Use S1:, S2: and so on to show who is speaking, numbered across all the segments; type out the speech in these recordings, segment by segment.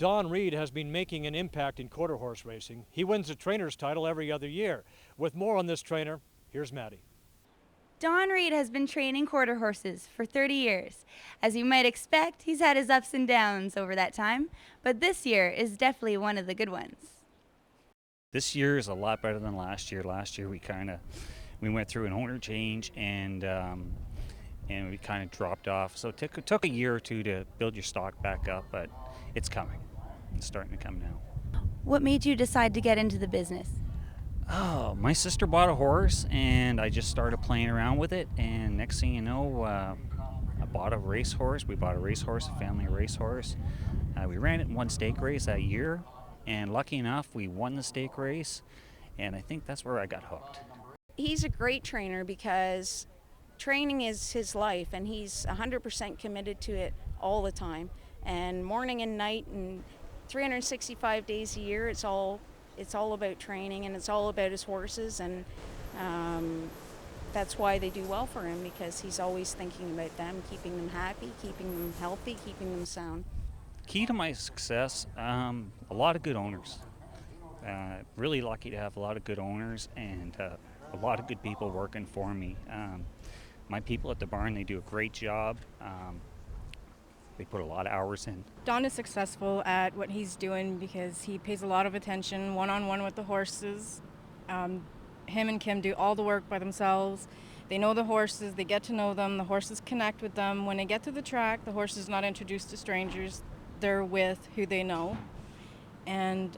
S1: Don Reed has been making an impact in quarter horse racing. He wins the trainer's title every other year. With more on this trainer, here's Maddie.
S2: Don Reed has been training quarter horses for 30 years. As you might expect, he's had his ups and downs over that time, but this year is definitely one of the good ones.
S3: This year is a lot better than last year. Last year we went through an owner change and we kind of dropped off. So it took a year or two to build your stock back up, but it's coming. It's starting to come now.
S2: What made you decide to get into the business?
S3: Oh, my sister bought a horse and I just started playing around with it, and next thing you know, I bought a racehorse. We bought a racehorse, a family racehorse. We ran it in one stake race that year, and lucky enough we won the stake race, and I think that's where I got hooked.
S4: He's a great trainer because training is his life, and he's 100% committed to it all the time, and morning and night and 365 days a year. It's all about training, and it's all about his horses, and that's why they do well for him, because he's always thinking about them, keeping them happy, keeping them healthy, keeping them sound.
S3: Key to my success, a lot of good owners. Really lucky to have a lot of good owners and a lot of good people working for me. My people at the barn, they do a great job. They put a lot of hours in.
S5: Don is successful at what he's doing because he pays a lot of attention one-on-one with the horses. Him and Kim do all the work by themselves. They know the horses, they get to know them, the horses connect with them. When they get to the track, the horse is not introduced to strangers. They're with who they know. And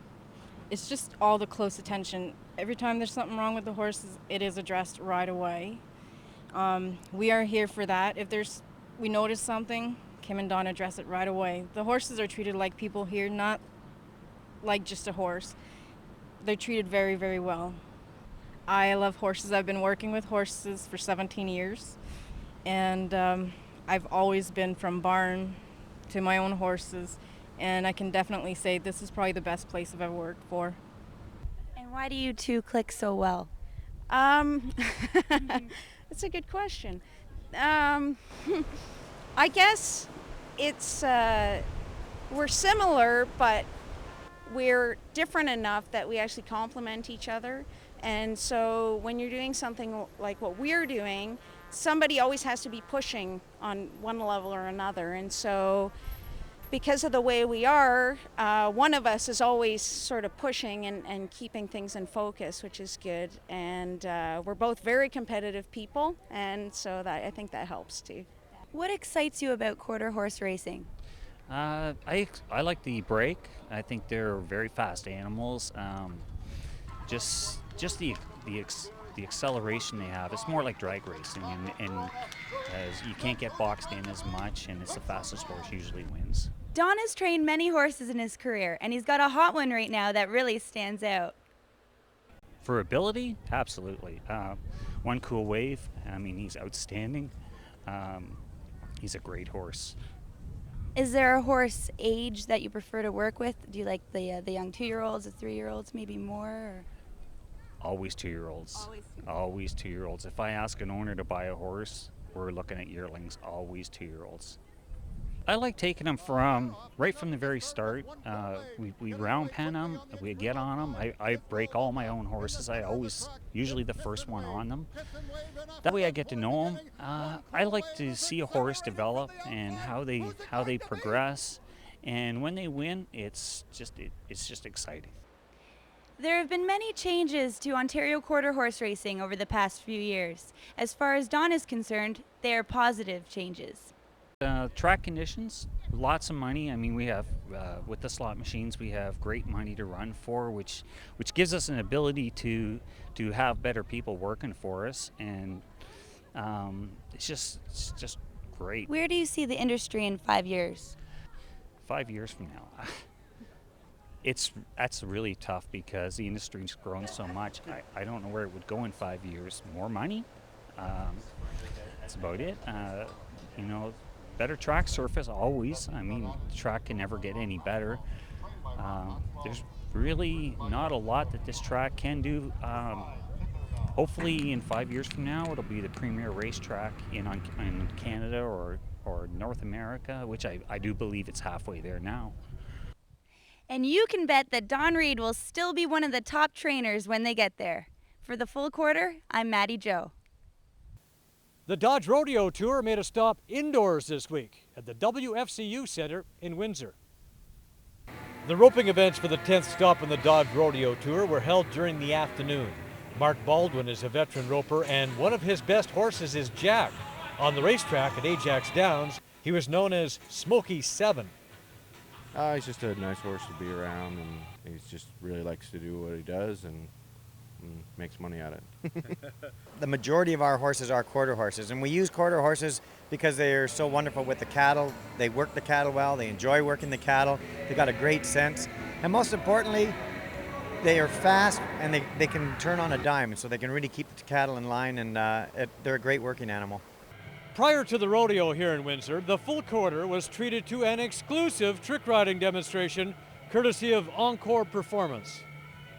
S5: it's just all the close attention. Every time there's something wrong with the horses, it is addressed right away. We are here for that. If we notice something, Kim and Don address it right away. The horses are treated like people here, not like just a horse. They're treated very, very well. I love horses. I've been working with horses for 17 years, and I've always been from barn to my own horses, and I can definitely say this is probably the best place I've ever worked for.
S2: And why do you two click so well?
S4: That's a good question. I guess it's we're similar, but we're different enough that we actually complement each other. And so when you're doing something like what we're doing, somebody always has to be pushing on one level or another. And so because of the way we are, one of us is always sort of pushing and keeping things in focus, which is good. And we're both very competitive people, and so I think that helps too.
S2: What excites you about quarter horse racing?
S3: I like the break. I think they're very fast animals. Just the acceleration they have. It's more like drag racing, and as you can't get boxed in as much, and it's the fastest horse usually wins.
S2: Don has trained many horses in his career, and he's got a hot one right now that really stands out.
S3: For ability, absolutely. One Cool Wave, I mean, he's outstanding. He's a great horse.
S2: Is there a horse age that you prefer to work with? Do you like the young 2-year-olds, the 3-year-olds, maybe more? Or?
S3: Always 2-year-olds. Always 2-year-olds. If I ask an owner to buy a horse, we're looking at yearlings, always 2-year-olds. I like taking them right from the very start. We round pen them, we get on them. I break all my own horses. Usually the first one on them. That way I get to know them. I like to see a horse develop and how they progress. And when they win, it's just exciting.
S2: There have been many changes to Ontario quarter horse racing over the past few years. As far as Don is concerned, they are positive changes.
S3: Track conditions, lots of money. I mean, we have, with the slot machines, we have great money to run for, which gives us an ability to have better people working for us, and it's just great.
S2: Where do you see the industry in 5 years?
S3: 5 years from now, that's really tough because the industry's grown so much. I don't know where it would go in 5 years. More money, that's about it. Better track surface, always. I mean, the track can never get any better. There's really not a lot that this track can do. Hopefully in 5 years from now, it'll be the premier racetrack in Canada or North America, which I do believe it's halfway there now.
S2: And you can bet that Don Reed will still be one of the top trainers when they get there. For the full quarter, I'm Maddie Joe.
S1: The Dodge Rodeo Tour made a stop indoors this week at the WFCU Center in Windsor. The roping events for the 10th stop on the Dodge Rodeo Tour were held during the afternoon. Mark Baldwin is a veteran roper, and one of his best horses is Jack. On the racetrack at Ajax Downs, he was known as Smokey 7.
S6: He's just a nice horse to be around, and he just really likes to do what he does and makes money at it.
S7: The majority of our horses are quarter horses, and we use quarter horses because they are so wonderful with the cattle. They work the cattle well, they enjoy working the cattle, they've got a great sense, and most importantly, they are fast and they can turn on a dime, so they can really keep the cattle in line, and they're a great working animal.
S1: Prior to the rodeo here in Windsor, the full quarter was treated to an exclusive trick riding demonstration courtesy of Encore Performance.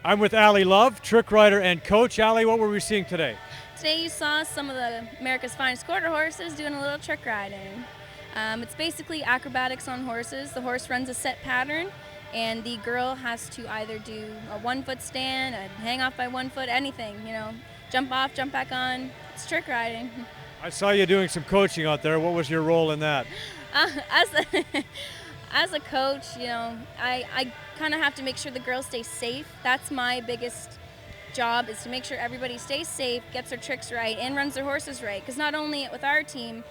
S1: I'm with Allie Love, trick rider and coach. Allie, what were we seeing today?
S8: Today you saw some of the America's finest quarter horses doing a little trick riding. It's basically acrobatics on horses. The horse runs a set pattern, and the girl has to either do a 1-foot stand, a hang off by 1 foot, anything, jump off, jump back on. It's trick riding.
S1: I saw you doing some coaching out there. What was your role in that?
S8: As a coach, I kind of have to make sure the girls stay safe. That's my biggest job, is to make sure everybody stays safe, gets their tricks right, and runs their horses right. Because not only with our team,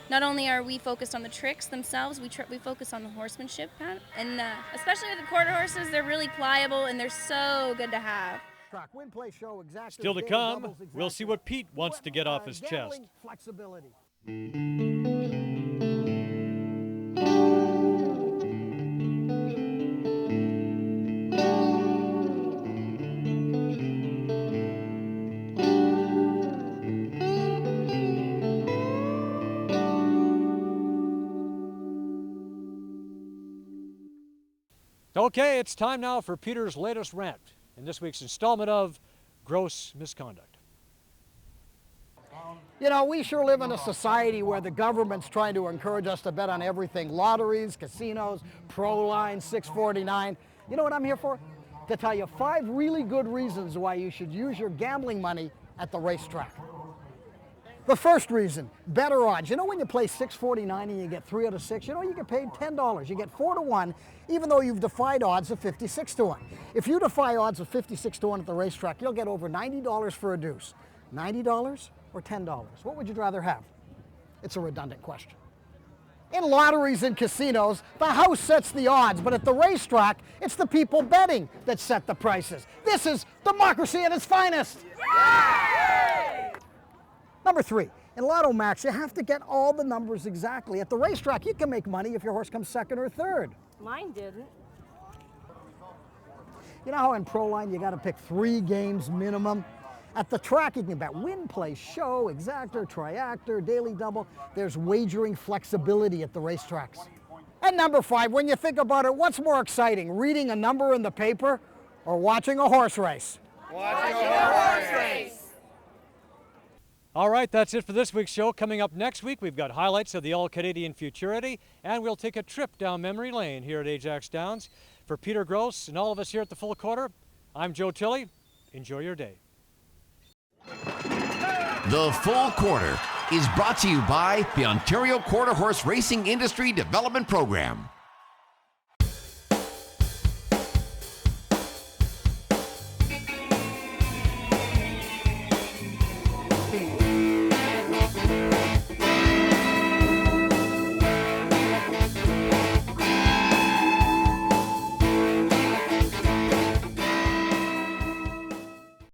S8: not only are we focused on the tricks themselves, we focus on the horsemanship. And especially with the quarter horses, they're really pliable and they're so good to have.
S1: Still to come, we'll see what Pete wants to get off his chest.
S9: Flexibility.
S1: Okay, it's time now for Peter's latest rant in this week's installment of Gross Misconduct.
S9: We sure live in a society where the government's trying to encourage us to bet on everything. Lotteries, casinos, Proline, 649. You know what I'm here for? To tell you 5 really good reasons why you should use your gambling money at the racetrack. The first reason, better odds. When you play 649 and you get 3 out of 6, you get paid $10. You get 4 to 1, even though you've defied odds of 56 to 1. If you defy odds of 56 to 1 at the racetrack, you'll get over $90 for a deuce. $90 or $10? What would you rather have? It's a redundant question. In lotteries and casinos, the house sets the odds, but at the racetrack, it's the people betting that set the prices. This is democracy at its finest. Yay! Number 3, in Lotto Max, you have to get all the numbers exactly. At the racetrack, you can make money if your horse comes 2nd or 3rd.
S5: Mine didn't.
S9: You know how in Proline you got to pick 3 games minimum? At the track, you can bet win, play, show, exactor, triactor, daily double. There's wagering flexibility at the racetracks. And number 5, when you think about it, what's more exciting, reading a number in the paper or watching a horse race?
S10: Watching a horse race.
S1: All right, that's it for this week's show. Coming up next week, we've got highlights of the All-Canadian Futurity, and we'll take a trip down memory lane here at Ajax Downs. For Peter Gross and all of us here at the Full Quarter, I'm Joe Tilley. Enjoy your day.
S11: The Full Quarter is brought to you by the Ontario Quarter Horse Racing Industry Development Program.